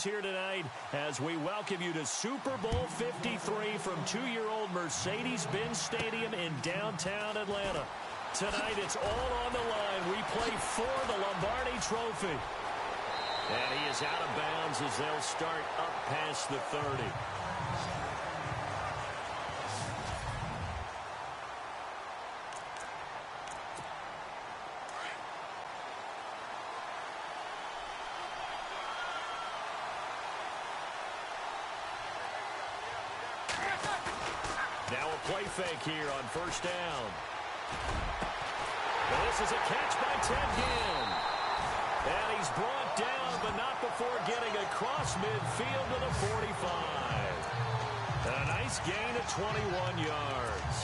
here tonight as we welcome you to Super Bowl 53 from 2-year-old Mercedes-Benz Stadium in downtown Atlanta. Tonight, it's all on the line. We play for the Lombardi Trophy. And he is out of bounds as they'll start up past the 30. Now a play fake here on first down. And this is a catch by Ted Ginn. And he's brought down, but not before getting across midfield to the 45. A nice gain of 21 yards.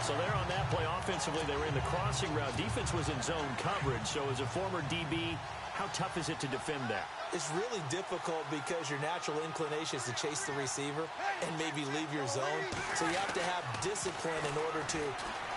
So there on that play, offensively, they were in the crossing route. Defense was in zone coverage. So as a former DB, how tough is it to defend that? It's really difficult because your natural inclination is to chase the receiver and maybe leave your zone. So you have to have discipline in order to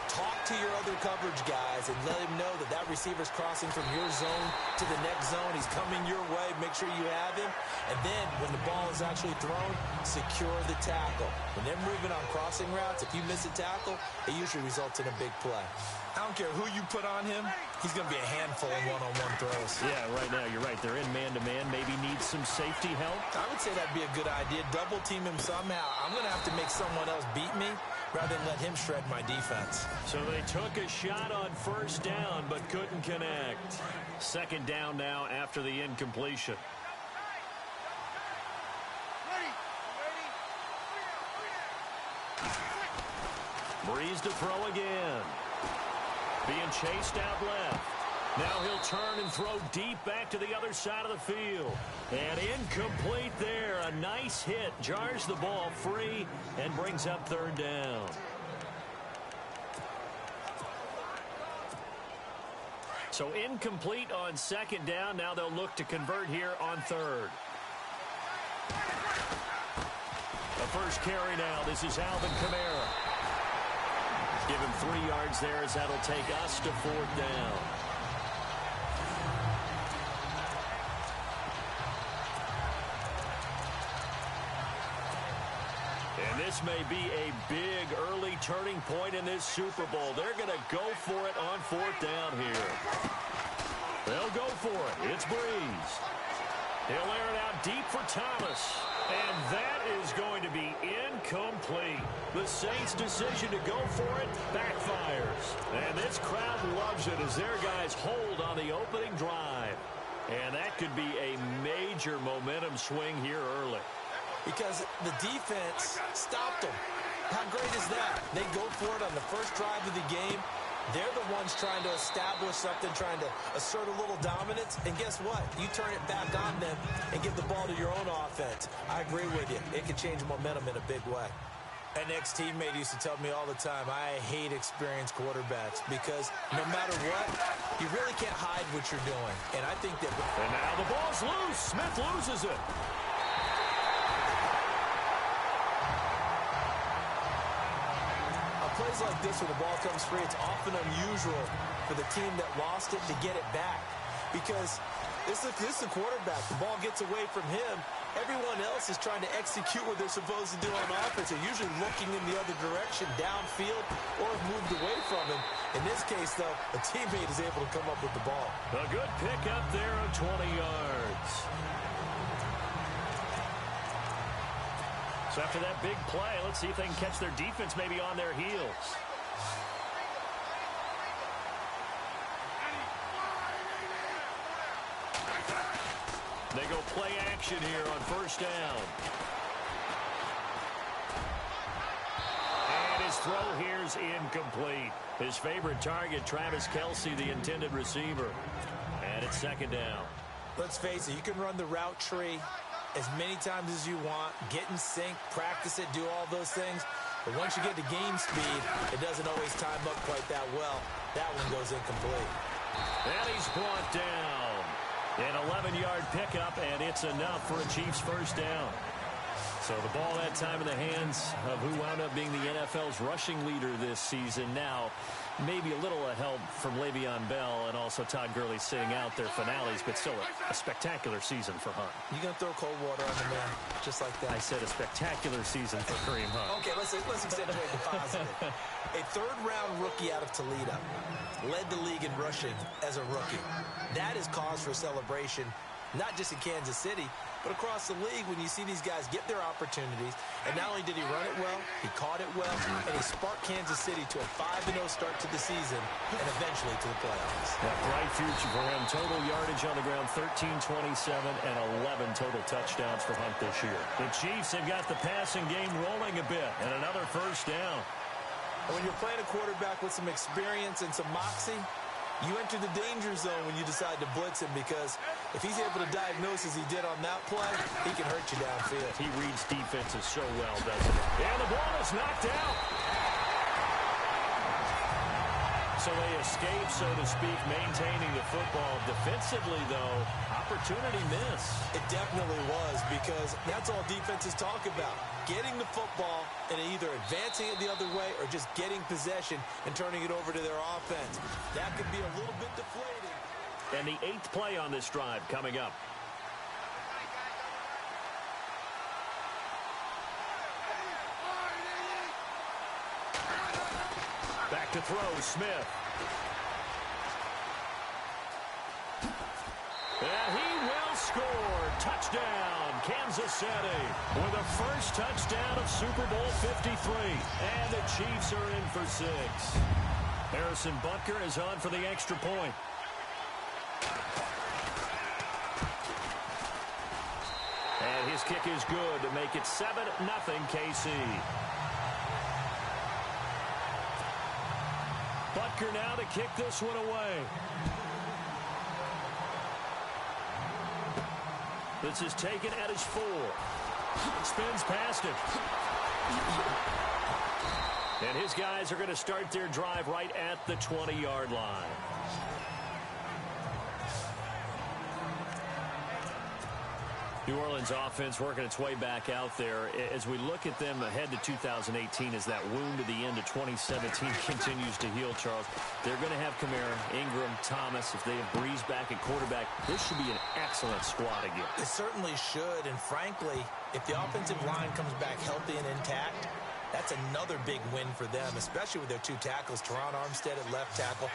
talk to your other coverage guys and let him know that that receiver's crossing from your zone to the next zone. He's coming your way. Make sure you have him. And then when the ball is actually thrown, secure the tackle. When they're moving on crossing routes, if you miss a tackle, it usually results in a big play. I don't care who you put on him, he's going to be a handful in one-on-one throws. Yeah, right now, you're right. They're in man-to-man. Maybe needs some safety help. I would say that'd be a good idea. Double team him somehow. I'm going to have to make someone else beat me rather than let him shred my defense. So they took a shot on first down, but couldn't connect. Second down now after the incompletion. Breeze to throw again. Being chased out left. Now he'll turn and throw deep back to the other side of the field. And incomplete there. A nice hit. Jars the ball free and brings up third down. So incomplete on second down. Now they'll look to convert here on third. The first carry now. This is Alvin Kamara. Give him 3 yards there as that'll take us to fourth down. And this may be a big early turning point in this Super Bowl. They're going to go for it on fourth down here. They'll go for it. It's Breeze. He'll air it out deep for Thomas. And that is going to be incomplete. The Saints' decision to go for it backfires. And this crowd loves it as their guys hold on the opening drive. And that could be a major momentum swing here early. Because the defense stopped them. How great is that? They go for it on the first drive of the game. They're the ones trying to establish something, trying to assert a little dominance. And guess what? You turn it back on them and give the ball to your own offense. I agree with you. It can change momentum in a big way. An ex-teammate used to tell me all the time, I hate experienced quarterbacks because no matter what, you really can't hide what you're doing. And I think that... And now the ball's loose. Smith loses it. Plays like this where the ball comes free, it's often unusual for the team that lost it to get it back. Because this is a quarterback. The ball gets away from him. Everyone else is trying to execute what they're supposed to do on offense. They're usually looking in the other direction, downfield, or have moved away from him. In this case, though, a teammate is able to come up with the ball. A good pickup there of 20 yards. So after that big play, let's see if they can catch their defense maybe on their heels. They go play action here on first down. And his throw here's incomplete. His favorite target, Travis Kelce, the intended receiver. And it's second down. Let's face it, you can run the route tree as many times as you want, get in sync, practice it, do all those things. But once you get to game speed, it doesn't always time up quite that well. That one goes incomplete. And he's brought down. An 11-yard pickup, and it's enough for a Chiefs first down. So the ball that time in the hands of who wound up being the NFL's rushing leader this season. Now, maybe a little help from Le'Veon Bell and also Todd Gurley sitting out their finales, but still a spectacular season for Hunt. You going to throw cold water on the man just like that? I said a spectacular season for Kareem Hunt. Okay, let's accentuate the positive. A third-round rookie out of Toledo led the league in rushing as a rookie. That is cause for celebration, not just in Kansas City, but across the league when you see these guys get their opportunities. And not only did he run it well, he caught it well, and he sparked Kansas City to a 5-0 start to the season and eventually to the playoffs. That bright future for him. Total yardage on the ground, 1327, and 11 total touchdowns for Hunt this year. The Chiefs have got the passing game rolling a bit, and another first down. And when you're playing a quarterback with some experience and some moxie, you enter the danger zone when you decide to blitz him, because if he's able to diagnose as he did on that play, he can hurt you downfield. He reads defenses so well, doesn't he? And the ball is knocked out. So they escape, so to speak, maintaining the football. Defensively, though, opportunity miss. It definitely was, because that's all defenses talk about. Getting the football and either advancing it the other way or just getting possession and turning it over to their offense. That could be a little bit deflating. And the 8th play on this drive coming up. Back to throw, Smith. And he will score. Touchdown, Kansas City, with the first touchdown of Super Bowl 53. And the Chiefs are in for 6. Harrison Butker is on for the extra point. And his kick is good to make it 7-0 KC. Butker now to kick this one away. This is taken at his 4. Spins past it. And his guys are going to start their drive right at the 20-yard line. New Orleans offense working its way back out there. As we look at them ahead to 2018, as that wound at the end of 2017 continues to heal, Charles, they're going to have Kamara, Ingram, Thomas. If they have Breeze back at quarterback, this should be an excellent squad again. It certainly should, and frankly, if the offensive line comes back healthy and intact, that's another big win for them, especially with their 2 tackles, Teron Armstead at left tackle.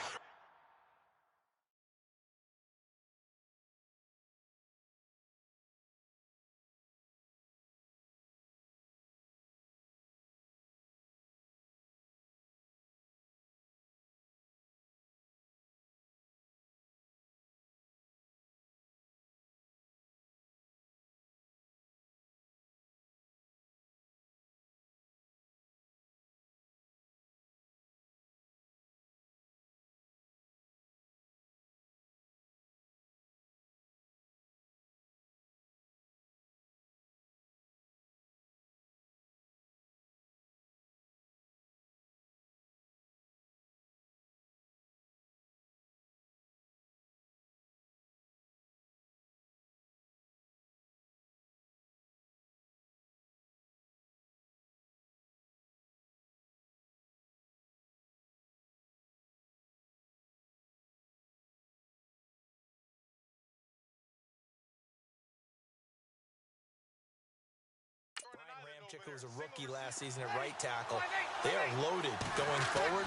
Who was a rookie last season at right tackle. They are loaded going forward.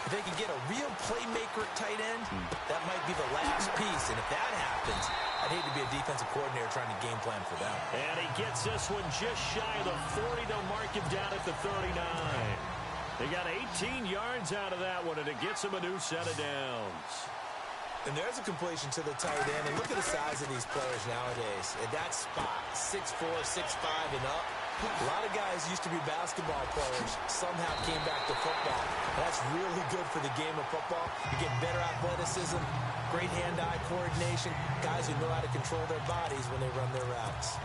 If they can get a real playmaker at tight end, that might be the last piece. And if that happens, I'd hate to be a defensive coordinator trying to game plan for them. And he gets this one just shy of the 40. They'll mark him down at the 39. They got 18 yards out of that one, and it gets him a new set of downs. And there's a completion to the tight end. And look at the size of these players nowadays. At that spot, 6'4", 6'5", and up. A lot of guys used to be basketball players, somehow came back to football. That's really good for the game of football. You get better athleticism, great hand-eye coordination, guys who know how to control their bodies when they run their routes.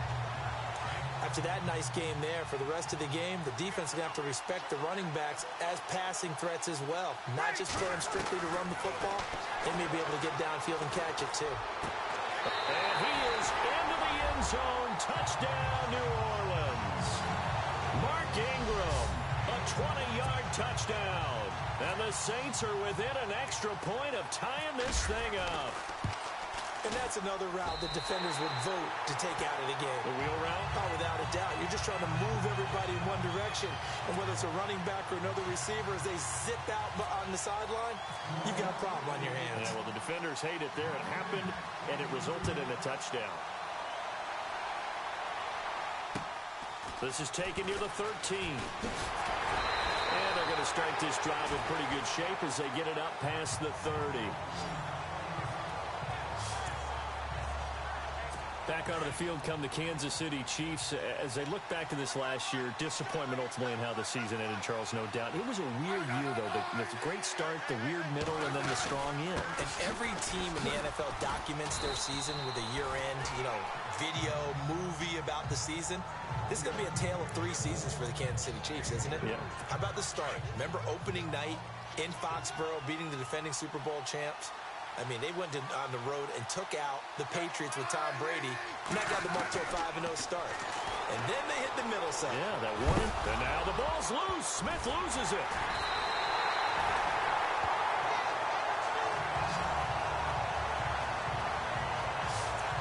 After that nice game there, for the rest of the game, the defense is going to have to respect the running backs as passing threats as well. Not just play them strictly to run the football. They may be able to get downfield and catch it too. And he is into the end zone. Touchdown, New Orleans. Mark Ingram, a 20-yard touchdown. And the Saints are within an extra point of tying this thing up. And that's another route that defenders would vote to take out of the game. The wheel route? Oh, without a doubt. You're just trying to move everybody in one direction. And whether it's a running back or another receiver, as they zip out on the sideline, you've got a problem on your hands. Yeah, well, the defenders hate it there. It happened, and it resulted in a touchdown. This is taken near the 13. And they're going to start this drive in pretty good shape as they get it up past the 30. Back onto the field come the Kansas City Chiefs. As they look back to this last year, disappointment ultimately in how the season ended, Charles, no doubt. It was a weird year, though. The great start, the weird middle, and then the strong end. And every team in the NFL documents their season with a year-end, video, movie about the season. This is going to be a tale of 3 seasons for the Kansas City Chiefs, isn't it? Yeah. How about the start? Remember opening night in Foxborough, beating the defending Super Bowl champs? I mean, they went on the road and took out the Patriots with Tom Brady, and that got them up to a 5-0 start. And then they hit the middle side. Yeah, that one. And now the ball's loose. Smith loses it.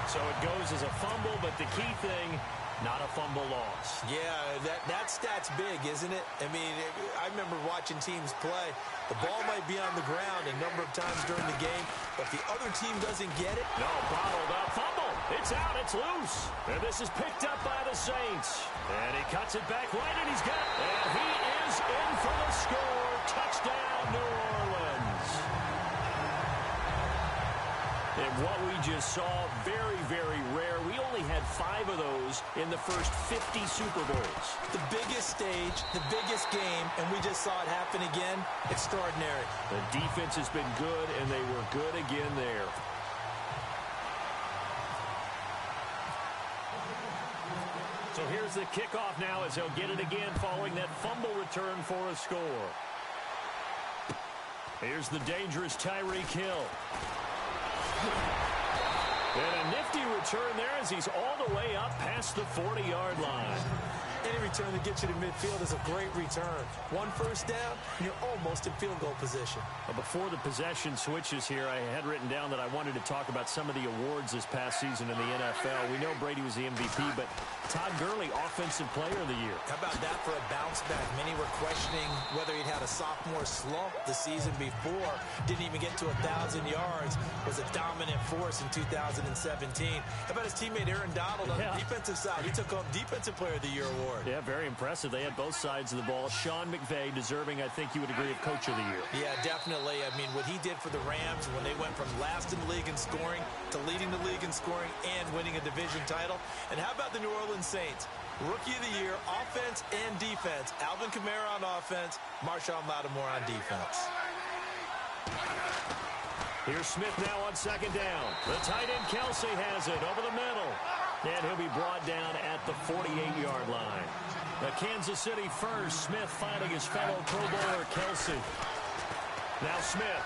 So it goes as a fumble, but the key thing, not a fumble loss. Yeah, that stat's big, isn't it? I mean, I remember watching teams play. The ball might be on the ground a number of times during the game, but if the other team doesn't get it. No, bottled up. Fumble. It's out. It's loose. And this is picked up by the Saints. And he cuts it back right, and he's got it. And he is in for the score. Touchdown, New Orleans. And what we just saw, very, very rare. We only had 5 of those in the first 50 Super Bowls. The biggest stage, the biggest game, and we just saw it happen again. Extraordinary. The defense has been good, and they were good again there. So here's the kickoff now as they'll get it again following that fumble return for a score. Here's the dangerous Tyreek Hill. And a nifty return there as he's all the way up past the 40-yard line. Any return that gets you to midfield is a great return. 1 first down, you're almost in field goal position. Before the possession switches here, I had written down that I wanted to talk about some of the awards this past season in the NFL. We know Brady was the MVP, but Todd Gurley, Offensive Player of the Year. How about that for a bounce back? Many were questioning whether he'd had a sophomore slump the season before. Didn't even get to 1,000 yards. Was a dominant force in 2017. How about his teammate Aaron Donald on the defensive side? He took home Defensive Player of the Year award. Yeah, very impressive. They had both sides of the ball. Sean McVay deserving, I think you would agree, of Coach of the Year. Yeah, definitely. I mean, what he did for the Rams when they went from last in the league in scoring to leading the league in scoring and winning a division title. And how about the New Orleans Saints? Rookie of the Year, offense and defense. Alvin Kamara on offense, Marshawn Lattimore on defense. Here's Smith now on 2nd down. The tight end Kelsey has it over the middle. And he'll be brought down at the 48-yard line. The Kansas City first. Smith finding his fellow Pro Bowler Kelsey. Now Smith.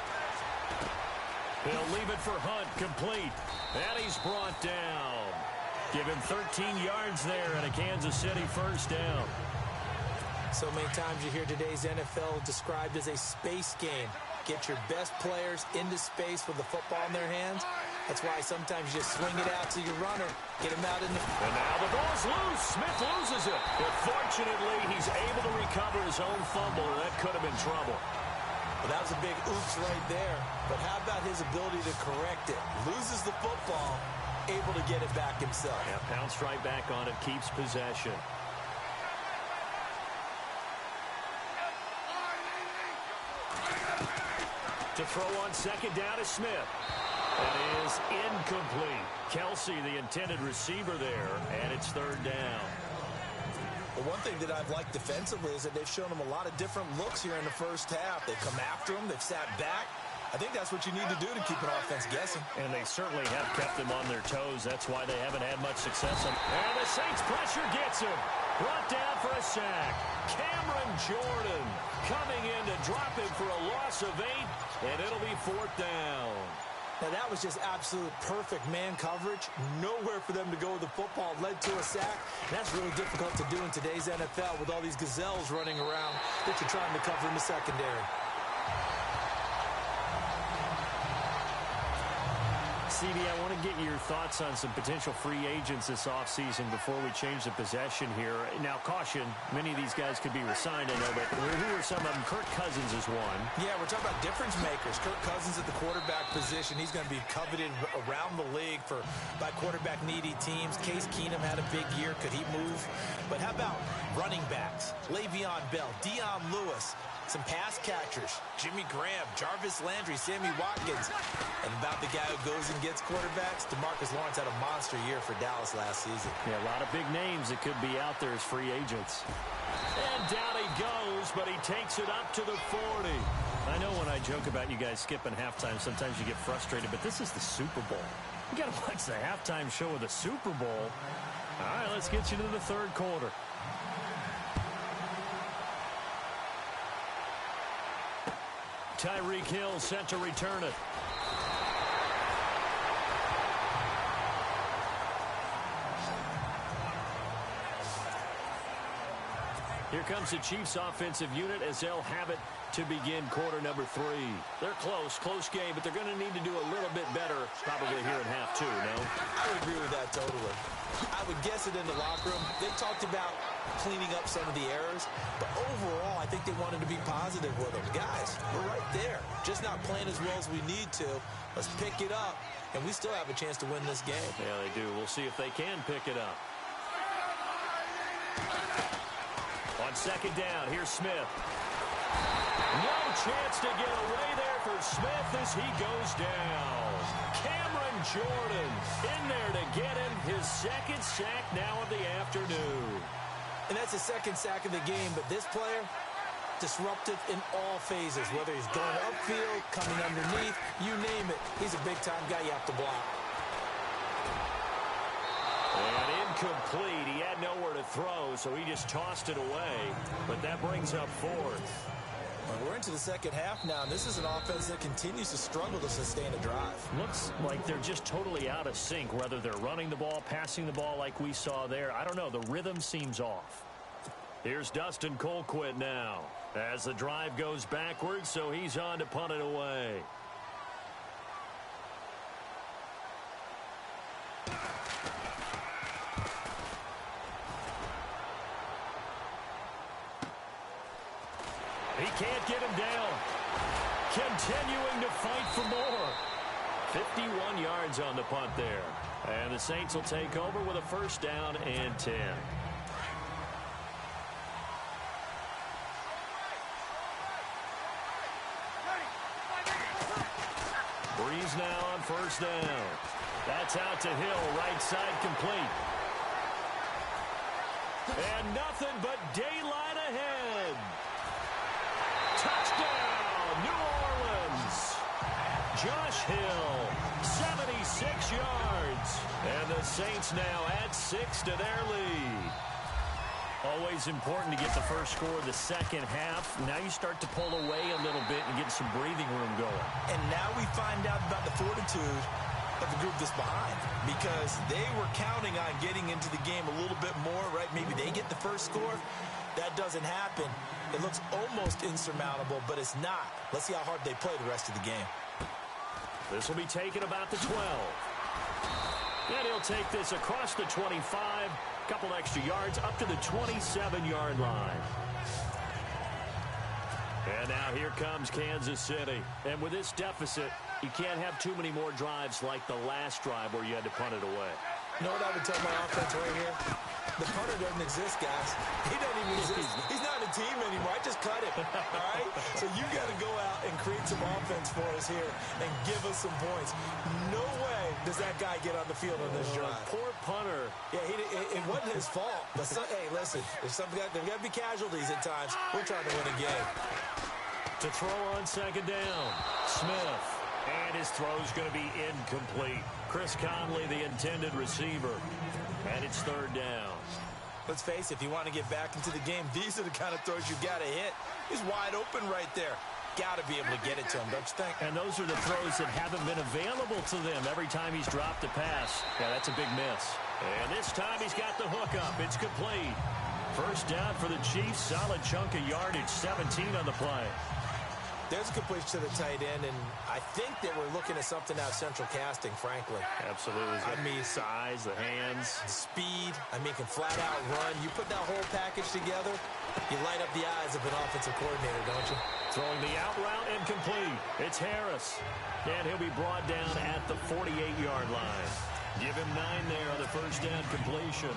He'll leave it for Hunt, complete. And he's brought down. Give him 13 yards there and a Kansas City first down. So many times you hear today's NFL described as a space game. Get your best players into space with the football in their hands. That's why sometimes you just swing it out to your runner, get him out in the... And now the ball's loose. Smith loses it. But fortunately, he's able to recover his own fumble, and that could have been trouble. Well, that was a big oops right there. But how about his ability to correct it? Loses the football, able to get it back himself. Yeah, pounced right back on it, keeps possession. To throw on 2nd down is Smith. That is incomplete. Kelsey, the intended receiver there, and it's 3rd down. Well, one thing that I've liked defensively is that they've shown him a lot of different looks here in the first half. They've come after him. They've sat back. I think that's what you need to do to keep an offense guessing. And they certainly have kept them on their toes. That's why they haven't had much success. And the Saints pressure gets him. Brought down for a sack. Cameron Jordan coming in to drop him for a loss of 8. And it'll be 4th down. Now, that was just absolute perfect man coverage. Nowhere for them to go with the football. Led to a sack. And that's really difficult to do in today's NFL with all these gazelles running around that you're trying to cover in the secondary. CD, I want to get your thoughts on some potential free agents this offseason before we change the possession here. Now, caution, many of these guys could be resigned, I know, but who are some of them? Kirk Cousins is one. Yeah, we're talking about difference makers. Kirk Cousins at the quarterback position. He's going to be coveted around the league by quarterback-needy teams. Case Keenum had a big year. Could he move? But how about running backs? Le'Veon Bell, Dion Lewis, some pass catchers, Jimmy Graham, Jarvis Landry, Sammy Watkins. And about the guy who goes and gets quarterbacks, DeMarcus Lawrence had a monster year for Dallas last season. Yeah, a lot of big names that could be out there as free agents. And down he goes, but he takes it up to the 40. I know when I joke about you guys skipping halftime, sometimes you get frustrated, but this is the Super Bowl. You got to watch the halftime show of the Super Bowl. All right, let's get you to the third quarter. Tyreek Hill set to return it. Here comes the Chiefs offensive unit as they'll have it to begin quarter number 3. They're close game, but they're going to need to do a little bit better probably here in half 2, no? I would agree with that totally. I would guess it in the locker room. They talked about cleaning up some of the errors, but overall, I think they wanted to be positive with them. Guys, we're right there. Just not playing as well as we need to. Let's pick it up, and we still have a chance to win this game. Yeah, they do. We'll see if they can pick it up. On second down, here's Smith. No chance to get away there for Smith as he goes down. Cameron Jordan in there to get him his second sack now of the afternoon. And that's his second sack of the game, but this player, disruptive in all phases, whether he's going upfield, coming underneath, you name it. He's a big-time guy you have to block. And incomplete. He had nowhere to throw, so he just tossed it away. But that brings up fourth. Well, we're into the second half now, and this is an offense that continues to struggle to sustain a drive. Looks like they're just totally out of sync, whether they're running the ball, passing the ball like we saw there. I don't know. The rhythm seems off. Here's Dustin Colquitt now as the drive goes backwards, so he's on to punt it away. He can't get him down. Continuing to fight for more. 51 yards on the punt there. And the Saints will take over with a first down and 10. Breeze now on first down. That's out to Hill, right side complete. And nothing but daylight ahead. Touchdown, New Orleans. Josh Hill, 76 yards. And the Saints now add 6 to their lead. Always important to get the first score of the second half. Now you start to pull away a little bit and get some breathing room going. And now we find out about the fortitude of the group that's behind, because they were counting on getting into the game a little bit more, right? Maybe they get the first score. That doesn't happen. It looks almost insurmountable, but it's not. Let's see how hard they play the rest of the game. This will be taken about the 12. And he'll take this across the 25. Couple extra yards up to the 27-yard line. And now here comes Kansas City. And with this deficit, you can't have too many more drives like the last drive where you had to punt it away. You know what I would tell my offense right here? The punter doesn't exist, guys. He doesn't even exist. He's not a team anymore. I just cut him, all right? So you got to go out and create some offense for us here and give us some points. No way does that guy get on the field on this drive. Poor punter. Yeah, it wasn't his fault. But hey, listen, there's got to be casualties at times. We're trying to win a game. To throw on second down, Smith. And his throw's going to be incomplete. Chris Conley, the intended receiver. And it's third down. Let's face it, if you want to get back into the game, these are the kind of throws you got to hit. He's wide open right there. Got to be able to get it to him, don't you think? And those are the throws that haven't been available to them every time he's dropped a pass. Yeah, that's a big miss. And this time he's got the hook up. It's complete. First down for the Chiefs. Solid chunk of yardage, 17 on the play. There's a completion to the tight end, and I think that we're looking at something out Central Casting, frankly. Absolutely. I mean, size, the hands. Speed. I mean, can flat out run. You put that whole package together, you light up the eyes of an offensive coordinator, don't you? Throwing the out route incomplete. It's Harris. And he'll be brought down at the 48-yard line. Give him 9 there on the first down completion.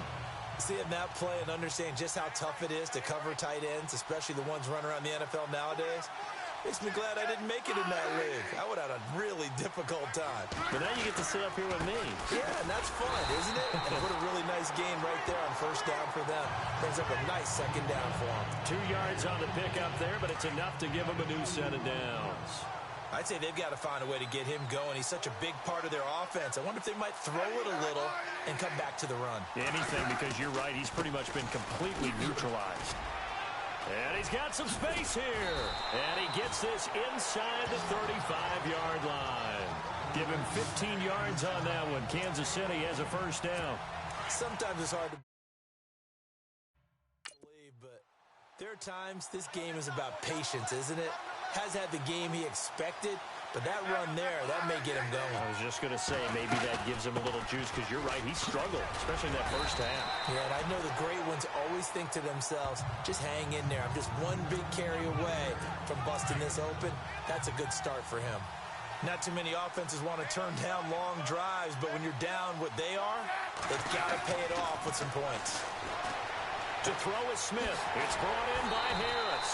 Seeing that play and understanding just how tough it is to cover tight ends, especially the ones running around the NFL nowadays, makes me glad I didn't make it in that league. I would have had a really difficult time. But now you get to sit up here with me. Yeah, and that's fun, isn't it? And what a really nice gain right there on first down for them. Brings up a nice second down for them. 2 yards on the pickup there, but it's enough to give them a new set of downs. I'd say they've got to find a way to get him going. He's such a big part of their offense. I wonder if they might throw it a little and come back to the run. Anything, because you're right. He's pretty much been completely neutralized. And he's got some space here. And he gets this inside the 35-yard line. Give him 15 yards on that one. Kansas City has a first down. Sometimes it's hard to believe, but there are times this game is about patience, isn't it? Has had the game he expected, but that run there, that may get him going. I was just going to say, maybe that gives him a little juice, because you're right, he struggled, especially in that first half. Yeah, and I know the great ones always think to themselves, just hang in there. I'm just one big carry away from busting this open. That's a good start for him. Not too many offenses want to turn down long drives, but when you're down what they are, they've got to pay it off with some points. To throw is Smith. It's brought in by Harris.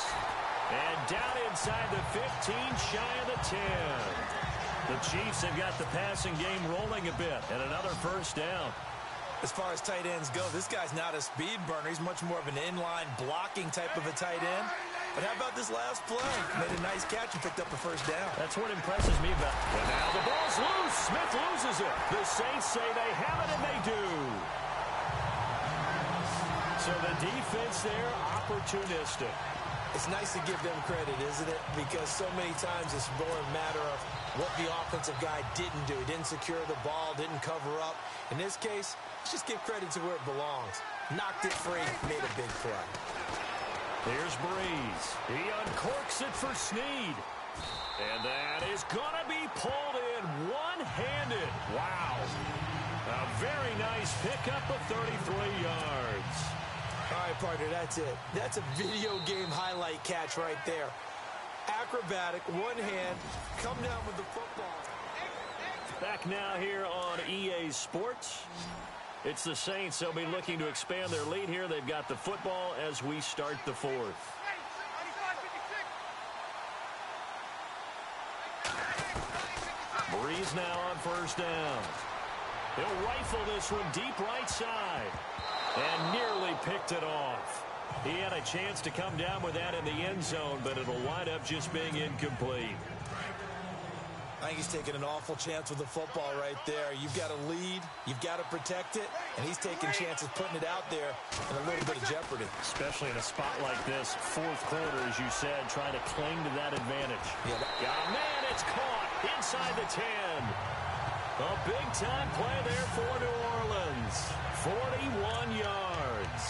And down inside the 15, shy of the 10. The Chiefs have got the passing game rolling a bit, and another first down. As far as tight ends go, this guy's not a speed burner. He's much more of an inline blocking type of a tight end. But how about this last play? Made a nice catch and picked up the first down. That's what impresses me about it. And now the ball's loose. Smith loses it. The Saints say they have it, and they do. So the defense there, opportunistic. It's nice to give them credit, isn't it? Because so many times it's more a matter of what the offensive guy didn't do. He didn't secure the ball, didn't cover up. In this case, let's just give credit to where it belongs. Knocked it free, made a big play. Here's Breeze. He uncorks it for Snead. And that is going to be pulled in one-handed. Wow. A very nice pickup of 33 yards. All right, partner, that's it. That's a video game highlight catch right there. Acrobatic, one hand, come down with the football. Back now here on EA Sports. It's the Saints. They'll be looking to expand their lead here. They've got the football as we start the fourth. Breeze now on first down. He'll rifle this one deep right side. And nearly picked it off. He had a chance to come down with that in the end zone, but it'll wind up just being incomplete. I think he's taking an awful chance with the football right there. You've got a lead, you've got to protect it, and he's taking chances putting it out there in a little bit of jeopardy. Especially in a spot like this, fourth quarter, as you said, trying to cling to that advantage. Yeah, man, it's caught inside the 10. A big-time play there for New Orleans. 41 yards.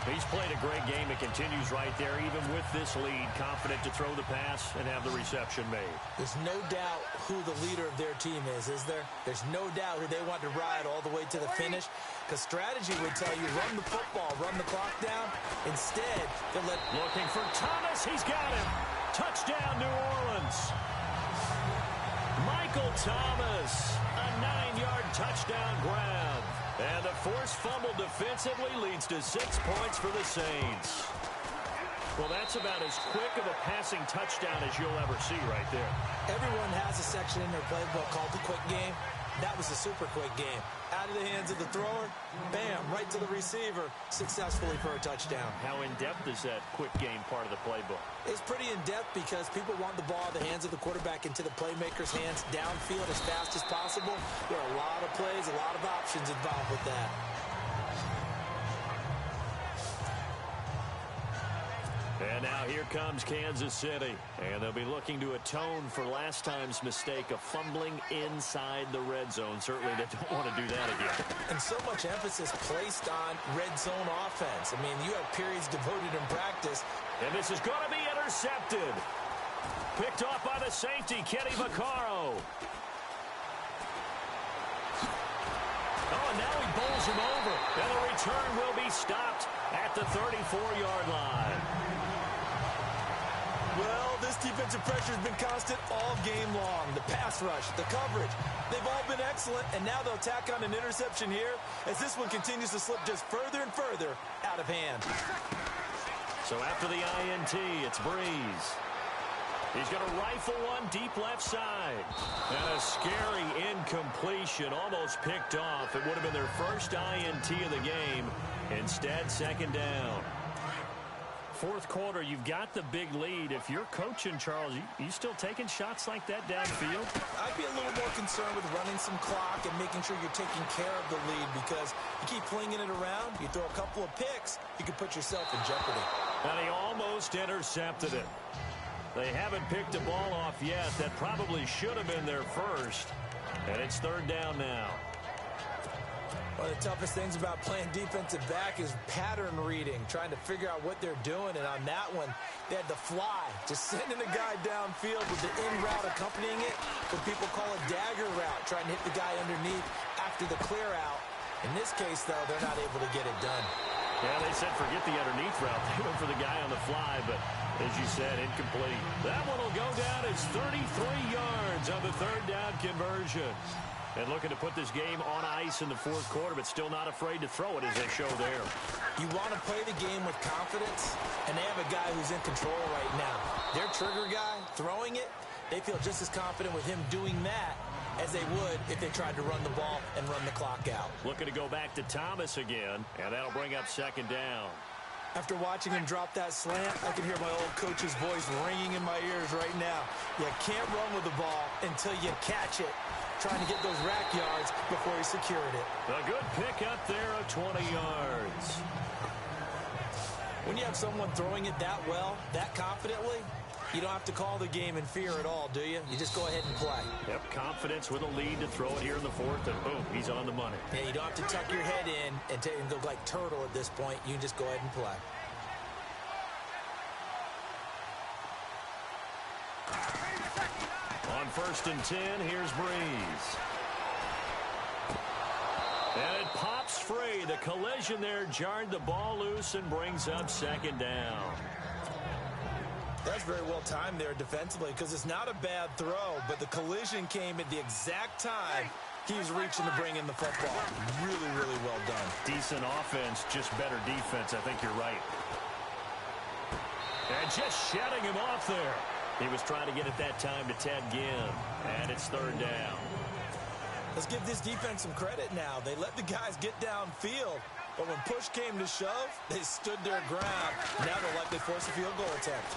He's played a great game. It continues right there, even with this lead. Confident to throw the pass and have the reception made. There's no doubt who the leader of their team is there? There's no doubt who they want to ride all the way to the finish. Because strategy would tell you, run the football, run the clock down. Instead, they'll let... Looking for Thomas. He's got him. Touchdown, New Orleans. Michael Thomas. A 9-yard touchdown grab. And the forced fumble defensively leads to 6 points for the Saints. Well, that's about as quick of a passing touchdown as you'll ever see right there. Everyone has a section in their playbook called the quick game. That was a super quick game. Out of the hands of the thrower, bam, right to the receiver, successfully for a touchdown. How in-depth is that quick game part of the playbook? It's pretty in-depth because people want the ball in the hands of the quarterback into the playmaker's hands downfield as fast as possible. There are a lot of plays, a lot of options involved with that. And now here comes Kansas City. And they'll be looking to atone for last time's mistake of fumbling inside the red zone. Certainly they don't want to do that again. And so much emphasis placed on red zone offense. I mean, you have periods devoted in practice. And this is going to be intercepted. Picked off by the safety, Kenny Vaccaro. Oh, and now he bowls him over. And the return will be stopped at the 34-yard line. Well, this defensive pressure has been constant all game long. The pass rush, the coverage, they've all been excellent, and now they'll tack on an interception here as this one continues to slip just further and further out of hand. So after the INT, it's Breeze. He's going to rifle one deep left side. And a scary incompletion, almost picked off. It would have been their first INT of the game. Instead, second down. Fourth quarter, you've got the big lead. If you're coaching, Charles, you still taking shots like that downfield? I'd be a little more concerned with running some clock and making sure you're taking care of the lead, because you keep flinging it around, you throw a couple of picks, you could put yourself in jeopardy. And he almost intercepted it. They haven't picked a ball off yet. That probably should have been their first. And it's third down now. One of the toughest things about playing defensive back is pattern reading, trying to figure out what they're doing. And on that one, they had the fly, just sending a guy downfield with the in route accompanying it. What people call a dagger route, trying to hit the guy underneath after the clear out. In this case, though, they're not able to get it done. Yeah, they said forget the underneath route. They went for the guy on the fly, but as you said, incomplete. That one will go down as 33 yards on the third down conversion. And looking to put this game on ice in the fourth quarter, but still not afraid to throw it as they show there. You want to play the game with confidence, and they have a guy who's in control right now. Their trigger guy, throwing it, they feel just as confident with him doing that as they would if they tried to run the ball and run the clock out. Looking to go back to Thomas again, and that'll bring up second down. After watching him drop that slant, I can hear my old coach's voice ringing in my ears right now. You can't run with the ball until you catch it. Trying to get those rack yards before he secured it. A good pick up there of 20 yards. When you have someone throwing it that well, that confidently, you don't have to call the game in fear at all, do you? You just go ahead and play. Yep, confidence with a lead to throw it here in the fourth, and boom, he's on the money. Yeah, you don't have to tuck your head in and go like turtle at this point. You can just go ahead and play. On first and 10, here's Breeze. And it pops free. The collision there jarred the ball loose and brings up second down. That's very well timed there defensively, because it's not a bad throw, but the collision came at the exact time he was reaching to bring in the football. Really, really well done. Decent offense, just better defense. I think you're right. And just shutting him off there. He was trying to get it that time to Ted Ginn. And it's third down. Let's give this defense some credit now. They let the guys get downfield, but when push came to shove, they stood their ground. Now they'll likely force a field goal attempt.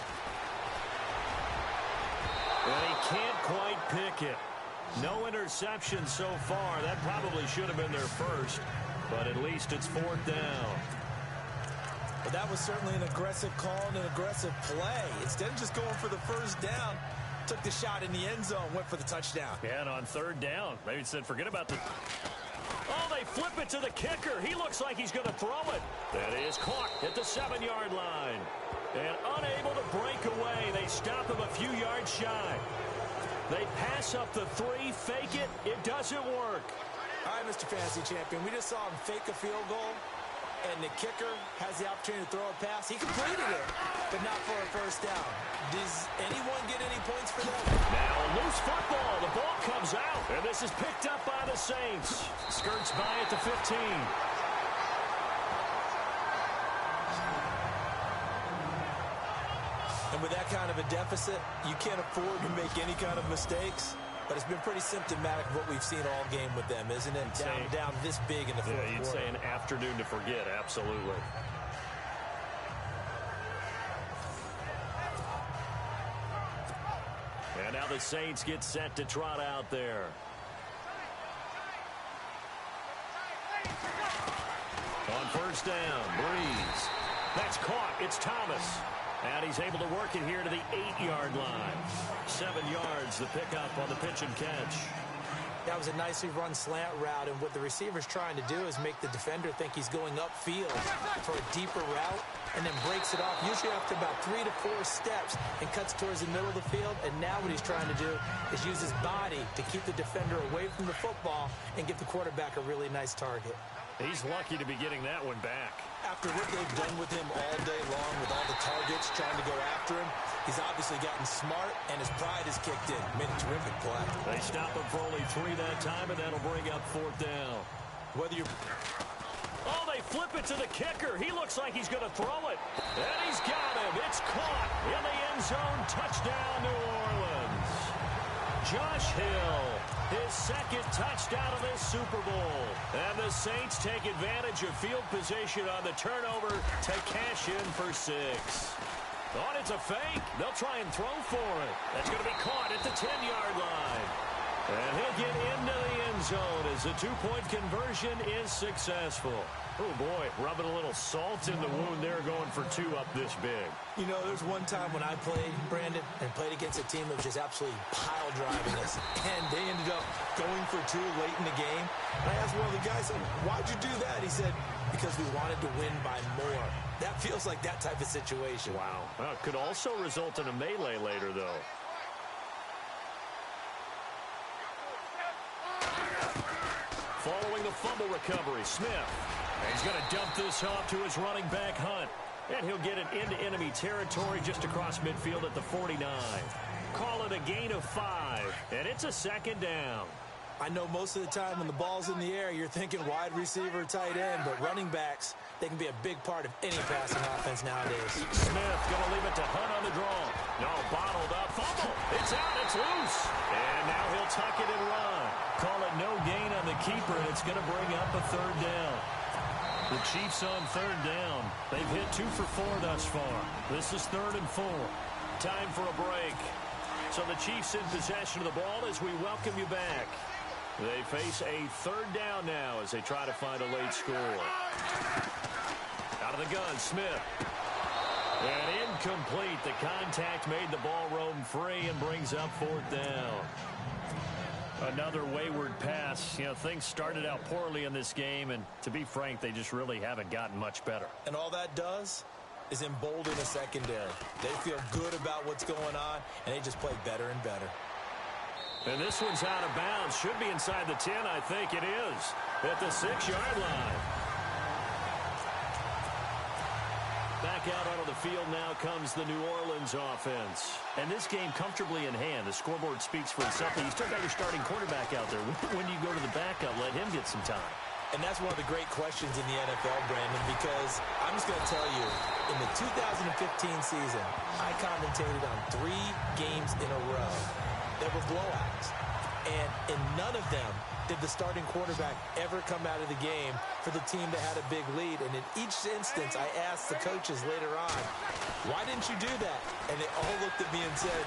And he can't quite pick it. No interception so far. That probably should have been their first, but at least it's fourth down. But that was certainly an aggressive call and an aggressive play. Instead of just going for the first down, took the shot in the end zone, went for the touchdown. Yeah, and on third down, maybe said forget about the... Oh, they flip it to the kicker. He looks like he's going to throw it. That is caught at the 7-yard line. And unable to break away. They stop him a few yards shy. They pass up the 3, fake it. It doesn't work. All right, Mr. Fantasy Champion, we just saw him fake a field goal, and the kicker has the opportunity to throw a pass. He completed it, but not for a first down. Does anyone get any points for that? Now a loose football. The ball comes out, and this is picked up by the Saints. Skirts by at the 15. And with that kind of a deficit, you can't afford to make any kind of mistakes. But it's been pretty symptomatic of what we've seen all game with them, isn't it? Down this big in the fourth quarter. You'd say an afternoon to forget, absolutely. And now the Saints get set to trot out there. On first down, Breeze. That's caught. It's Thomas. And he's able to work it here to the 8-yard line. 7 yards, the pickup on the pitch and catch. That was a nicely run slant route, and what the receiver's trying to do is make the defender think he's going upfield for a deeper route and then breaks it off, usually after about 3 to 4 steps, and cuts towards the middle of the field. And now what he's trying to do is use his body to keep the defender away from the football and give the quarterback a really nice target. He's lucky to be getting that one back. After what they've done with him all day long with all the targets trying to go after him, he's obviously gotten smart, and his pride has kicked in. Made a terrific play. They stop him for only 3 that time, and that'll bring up 4th down. Whether you're... Oh, they flip it to the kicker. He looks like he's going to throw it. And he's got him. It's caught in the end zone. Touchdown, New Orleans. Josh Hill, his 2nd touchdown of this Super Bowl. And the Saints take advantage of field position on the turnover to cash in for 6. Oh, it's a fake. They'll try and throw for it. That's going to be caught at the 10-yard line. And he'll get into the end zone as the 2-point conversion is successful. Oh, boy, rubbing a little salt in the wound there, going for 2 up this big. You know, there's one time when I played, Brandon, and played against a team that was just absolutely pile driving us. And they ended up going for 2 late in the game. And I asked one of the guys, why'd you do that? He said, because we wanted to win by more. That feels like that type of situation. Wow. Well, it could also result in a melee later, though. Following the fumble recovery, Smith. And he's going to dump this off to his running back, Hunt. And he'll get it into enemy territory just across midfield at the 49. Call it a gain of 5, and it's a 2nd down. I know most of the time when the ball's in the air, you're thinking wide receiver, tight end, but running backs, they can be a big part of any passing offense nowadays. Smith going to leave it to Hunt on the draw. No, bottled up, fumble. It's out, it's loose. And now he'll tuck it and run. Call it no gain on the keeper, and it's going to bring up a 3rd down. The Chiefs on 3rd down. They've hit 2 for 4 thus far. This is 3rd and 4. Time for a break. So the Chiefs in possession of the ball as we welcome you back. They face a 3rd down now as they try to find a late score. Out of the gun, Smith. And incomplete. The contact made the ball roam free and brings up 4th down. Another wayward pass. You know, things started out poorly in this game, and to be frank, they just really haven't gotten much better. And all that does is embolden the secondary. They feel good about what's going on, and they just play better and better. And this one's out of bounds. Should be inside the 10, I think it is. At the 6-yard line. Back out onto the field now comes the New Orleans offense. And this game comfortably in hand. The scoreboard speaks for itself. You still got your starting quarterback out there. When do you go to the backup? Let him get some time. And that's one of the great questions in the NFL, Brandon, because I'm just going to tell you, in the 2015 season, I commentated on 3 games in a row that were blowouts. And in none of them did the starting quarterback ever come out of the game for the team that had a big lead. And in each instance, I asked the coaches later on, why didn't you do that? And they all looked at me and said,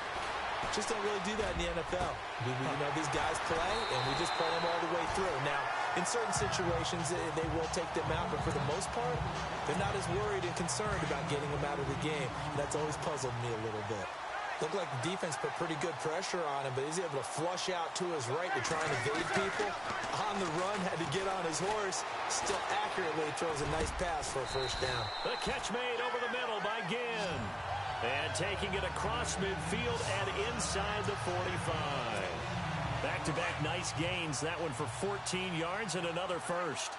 just don't really do that in the NFL. You know, these guys play, and we just play them all the way through. Now, in certain situations, they will take them out, but for the most part, they're not as worried and concerned about getting them out of the game. And that's always puzzled me a little bit. Looked like the defense put pretty good pressure on him, but he's able to flush out to his right to try and evade people. On the run, had to get on his horse. Still accurately throws a nice pass for a 1st down. The catch made over the middle by Ginn. And taking it across midfield and inside the 45. Back-to-back nice gains. That one for 14 yards and another 1st.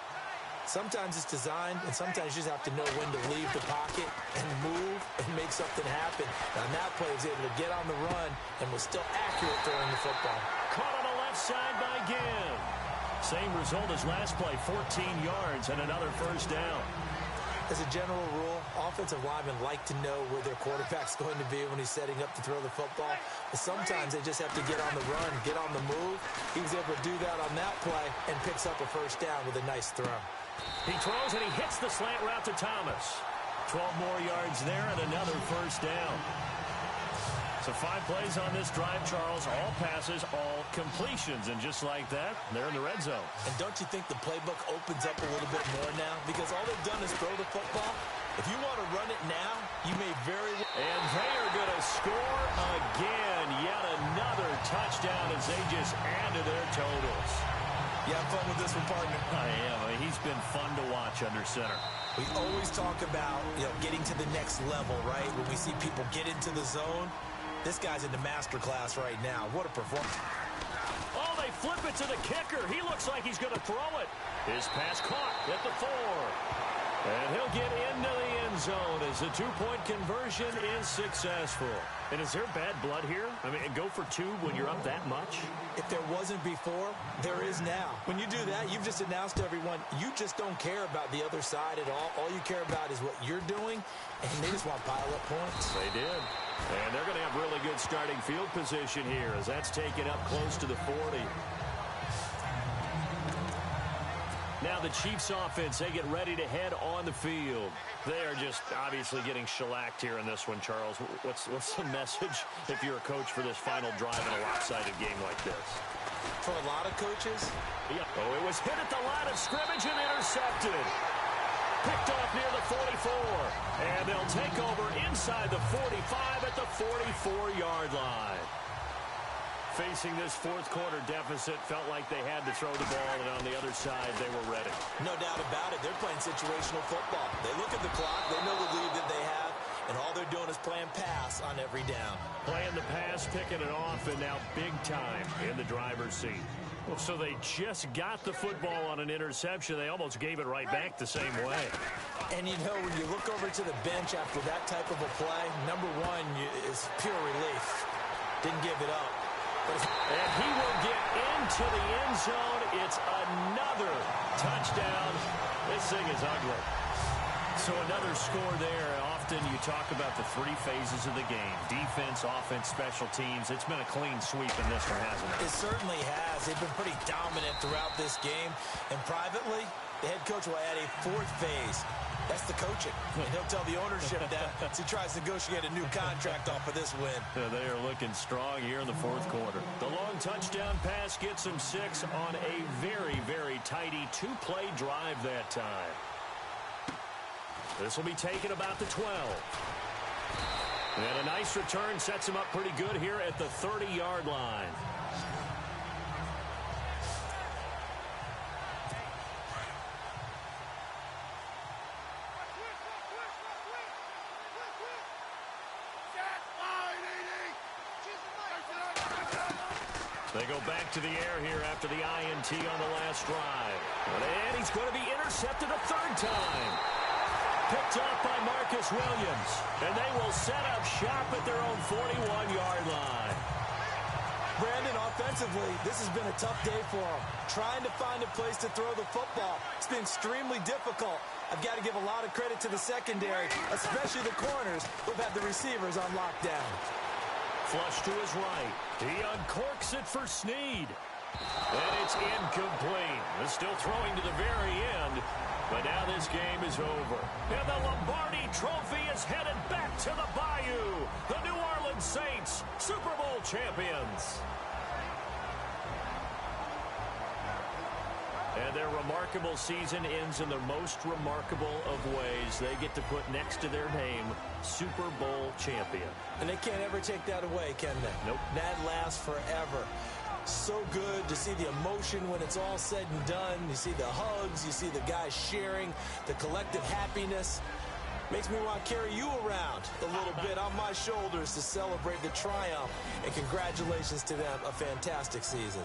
Sometimes it's designed, and sometimes you just have to know when to leave the pocket and move and make something happen. Now, on that play, he was able to get on the run and was still accurate throwing the football. Caught on the left side by Ginn. Same result as last play, 14 yards and another 1st down. As a general rule, offensive linemen like to know where their quarterback's going to be when he's setting up to throw the football. But sometimes they just have to get on the run, get on the move. He was able to do that on that play and picks up a 1st down with a nice throw. He throws and he hits the slant route to Thomas. 12 more yards there and another 1st down. So 5 plays on this drive, Charles. All passes, all completions. And just like that, they're in the red zone. And don't you think the playbook opens up a little bit more now? Because all they've done is throw the football. If you want to run it now, you may very well. And they are going to score again. Yet another touchdown as they just add to their totals. You have fun with this one, partner? I am. He's been fun to watch under center. We always talk about, getting to the next level, right? When we see people get into the zone, this guy's in the master class right now. What a performance. Oh, they flip it to the kicker. He looks like he's going to throw it. His pass caught at the 4. And he'll get into the end zone as the two-point conversion is successful. And is there bad blood here? I mean, go for 2 when you're up that much? If there wasn't before, there is now. When you do that, you've just announced to everyone, you just don't care about the other side at all. All you care about is what you're doing, and they just want pile-up points. They did. And they're going to have really good starting field position here as that's taken up close to the 40. Now the Chiefs offense, they get ready to head on the field. They are just obviously getting shellacked here in this one, Charles. What's the message if you're a coach for this final drive in a lopsided game like this? For a lot of coaches? Yeah. Oh, it was hit at the line of scrimmage and intercepted. Picked off near the 44. And they'll take over inside the 45 at the 44-yard line. Facing this fourth quarter deficit, felt like they had to throw the ball, and on the other side, they were ready. No doubt about it. They're playing situational football. They look at the clock, they know the lead that they have, and all they're doing is playing pass on every down. Playing the pass, picking it off, and now big time in the driver's seat. Well, so they just got the football on an interception. They almost gave it right back the same way. And, when you look over to the bench after that type of a play, number one is pure relief. Didn't give it up. And he will get into the end zone. It's another touchdown. This thing is ugly. So another score there. Often you talk about the 3 phases of the game. Defense, offense, special teams. It's been a clean sweep in this one, hasn't it? It certainly has. They've been pretty dominant throughout this game. And privately, the head coach will add a 4th phase. That's the coaching. And he'll tell the ownership that as he tries to negotiate a new contract off of this win. Yeah, they are looking strong here in the fourth quarter. The long touchdown pass gets them 6 on a very, very tidy 2-play drive that time. This will be taken about the 12. And a nice return sets him up pretty good here at the 30-yard line. They go back to the air here after the INT on the last drive. And he's going to be intercepted a 3rd time. Picked off by Marcus Williams. And they will set up shop at their own 41-yard line. Brandon, offensively, this has been a tough day for them. Trying to find a place to throw the football. It's been extremely difficult. I've got to give a lot of credit to the secondary, especially the corners who've had the receivers on lockdown. Flush to his right. He uncorks it for Snead. And it's incomplete. They're still throwing to the very end. But now this game is over. And the Lombardi Trophy is headed back to the Bayou. The New Orleans Saints, Super Bowl champions. And their remarkable season ends in the most remarkable of ways. They get to put next to their name, Super Bowl champion. And they can't ever take that away, can they? Nope. That lasts forever. So good to see the emotion when it's all said and done. You see the hugs, you see the guys sharing, the collective happiness. Makes me want to carry you around a little bit on my shoulders to celebrate the triumph. And congratulations to them, a fantastic season.